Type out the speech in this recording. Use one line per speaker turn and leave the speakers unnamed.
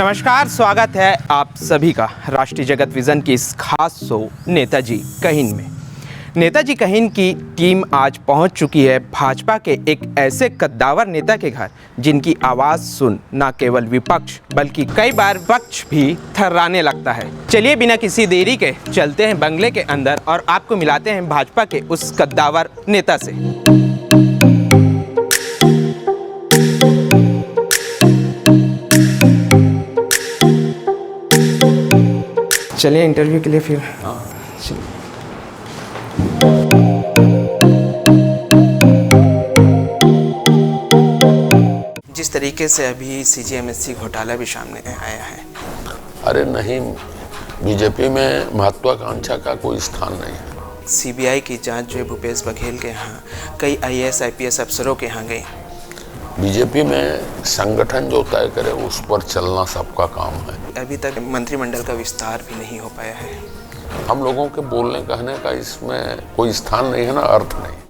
नमस्कार, स्वागत है आप सभी का राष्ट्रीय जगत विजन की इस खास शो नेताजी कहिन में। नेताजी कहिन की टीम आज पहुंच चुकी है भाजपा के एक ऐसे कद्दावर नेता के घर जिनकी आवाज़ सुन न केवल विपक्ष बल्कि कई बार पक्ष भी थर्राने लगता है। चलिए बिना किसी देरी के चलते हैं बंगले के अंदर और आपको मिलाते हैं भाजपा के उस कद्दावर नेता से। चलिए इंटरव्यू के लिए फिर। जिस तरीके से अभी CG/MSC घोटाला भी सामने आया है।
अरे नहीं, बीजेपी में महत्वाकांक्षा का कोई स्थान नहीं है।
CBI की जांच जो है भूपेश बघेल के यहाँ, कई IAS IPS अफसरों के यहाँ गई।
बीजेपी में संगठन जो तय करे उस पर चलना सबका काम है।
अभी तक मंत्रिमंडल का विस्तार भी नहीं हो पाया है।
हम लोगों के बोलने कहने का इसमें कोई स्थान नहीं है ना, अर्थ नहीं।